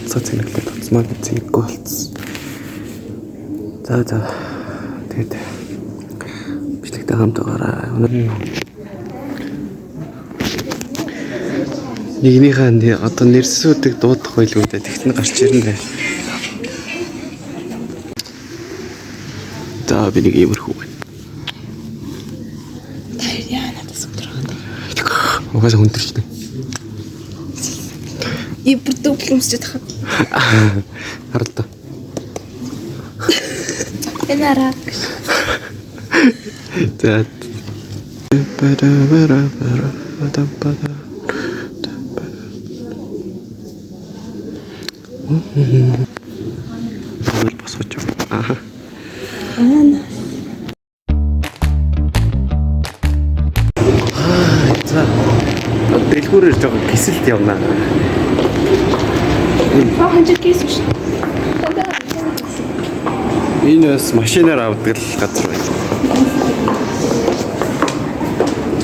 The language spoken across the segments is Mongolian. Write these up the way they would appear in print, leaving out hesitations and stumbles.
болцоо цэнэглээ туцмаа цэнэггүй болцсон. За тэгээд бичлэгтэй хамт байгаарай. Нэгнийхээ одоо нэрсүүдийг дуудах байлгүй дээ. Тэгтэн гарч ирнэ. За би нэг иймэрхүү байна. Яа надад сүтрээд. Угаасаа хүндэрчтэй. Ибрдөө плюмсч тахад. Хардаа. Энара. За. Бол босооч. Аа. За. Дэлгүүрээр жоо кисэлт явна. Ханжид кейс биш. Энэ бас машинаар авдаг л газар байна.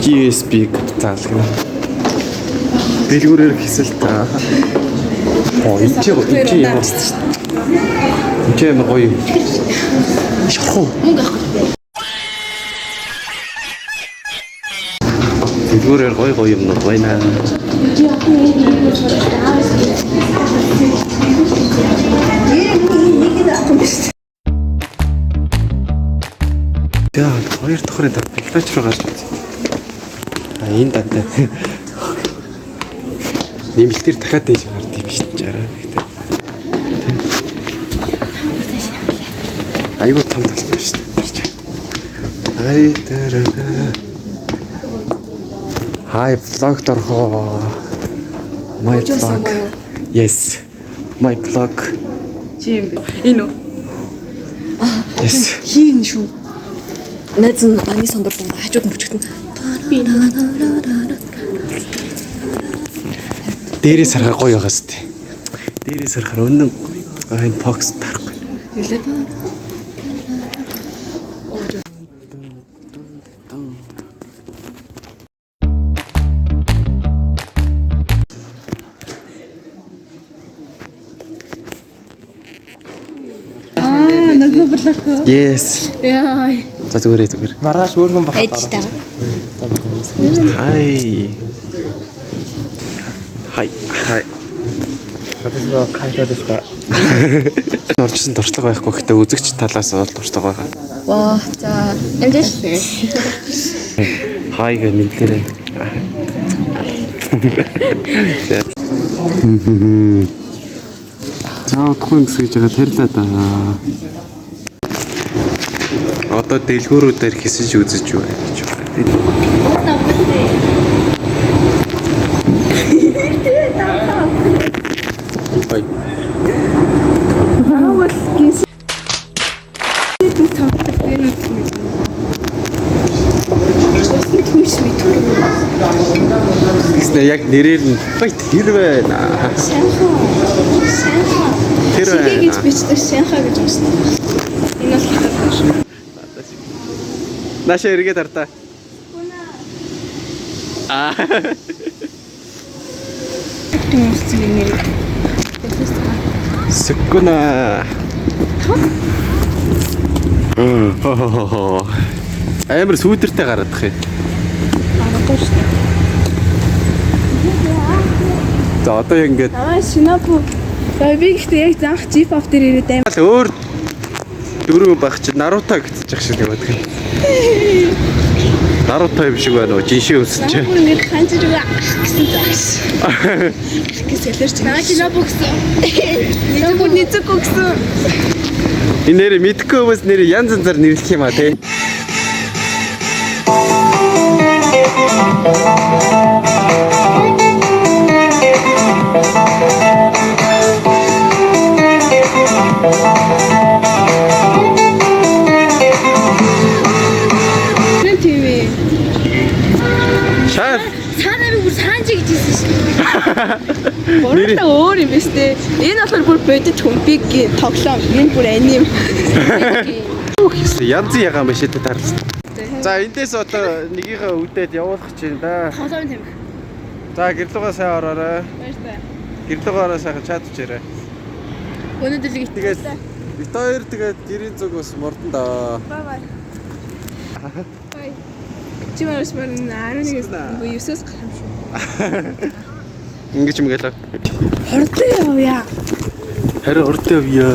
GSB капитал гэнэ. Дэлгүүрээр кисэлт. Энд гоё. Шархуу. Дэлгүүрээр гоё юмнууд байна. Яа, хоёр давхрын бэлдэж руу гарч ирсэн. Энэ дандаа. Нэмэлтээр дахиад дээж гард юм шүү дээ. Айгуу том талбай шүү дээ. Хай vlog дорхоо. My vlog. Yes. My vlog. Жим бэ. Энэ үү? Yes. Хийн шүү. Найз нь аны сондорд хажууд нь бүжигдэн. Дээрээс харахад гоё байгаас тээ. Дээрээс харахад өнөө энэ покс тарахгүй. Yes. Яа. За зүгээр. Маргааш өөргөн бахад. Хай. Тэсгээ кайфаа дэвка. Оржсэн дуршлаг байхгүй гэхдээ үзэгч талаас бол дуршлаг байгаа. Ваа, за. Эндээс. Хай гэх нэмлэрээ. За утгах юм гэж байгаа тарилаа да. Одоо дэлгүүрүүдээр хэсэж үзэж юу гэж байна. Бай. Яг нэрээр нь тэр байна. Тэр байна. Гэж бичдэг Шанха гэж байна. Энэ бол хатаа. Наша эргээд артаа. Сэкуна. Амар сүүдэртэй гарадах юм. За одоо яг ингээд Шинапу. Би гэхдээ яг заах G-pop дээр ирээд аим. өөр дөрөв баг чи Наруто гэсэн шиг яваад гэх юм. Наруто юм шиг байна уу? Жишээ өсөж. Ингээд ханчиж байгаа гэсэн зааш. Гэсэлэрч Шинапу гэсэн. Низуко гэсэн. Энэ нэр мэдгүй хүмүүс нэр янз янзаар нэрлэх юм а тий. Өөрөөр өөр юм биш үү? Энэ болохоор бүр бодит хүмпиг тоглоом. Энэ бүр аним. Янз ягаан биш үү таарсан. За эндээс одоо нэгийнхээ үдээд явуулах чинь да. Тоглоом тамхи. За гэрлүүгээ сайн ороорой. Баярлалаа. Гэрлүүгээ ороо сайхан чад учээрэй. Өнөөдөр л Тэгээд бит хоёр тэгээд гэрийн зүг бас мордон доо. Бай. Бай. Чи марс марна 11-ээс 9-өөс гарах юм шүү. Ингэж юм гэлээ. Хортой явъя. Харин урдаа явъя.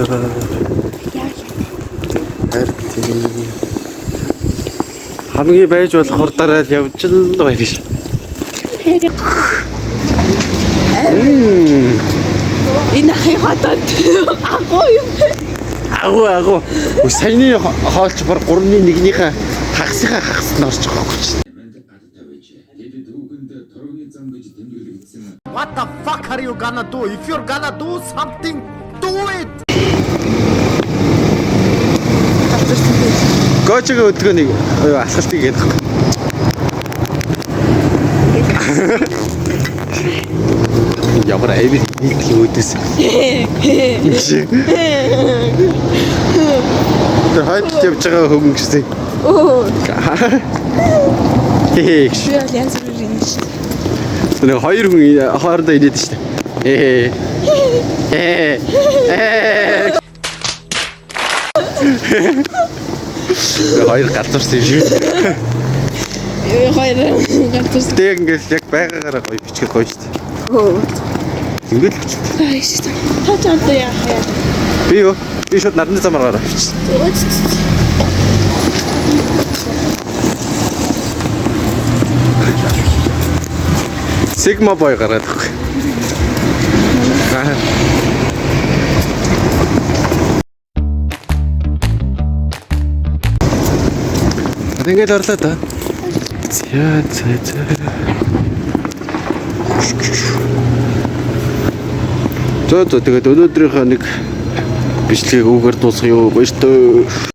Яа. Харин хамгийн байж болох хурдаараа л явж л байна ш. Энэ хатад агуу юм. Агуу. Саяны хоолч бар 3-1-ийнхээ хагасны орж байгаа юм чи. What the fuck are you gonna do? If you're gonna do something, do it! Гочиг өдгөө нэг асгалтыг гээд байгаа. Ямар айвэр нэг өөдөөс. Тэр хойд явж байгаа хөнгөн гэсэн. Оо. Хээ. Шүйл янз бүрийн юм шүү. Нэг хоёр хүн хоорондоо ирээд штэ. Хоёр галзуурсан юм шиг. Хоёр ганцхан. Тэг ингээл яг байгаагаараа гоё бичгэл гоё штэ. Оо. Ингээл бичлээ. Ай шүү. Хатад яа. Би юу? Би шууд нарны замаар гараа авчих. Sigma boy гараад байгаа. Ингээд орлоо да. За. Тэгээд өнөөдрийнхөө нэг бичлэгийг үгээр дуусгая юу? Баяр таа.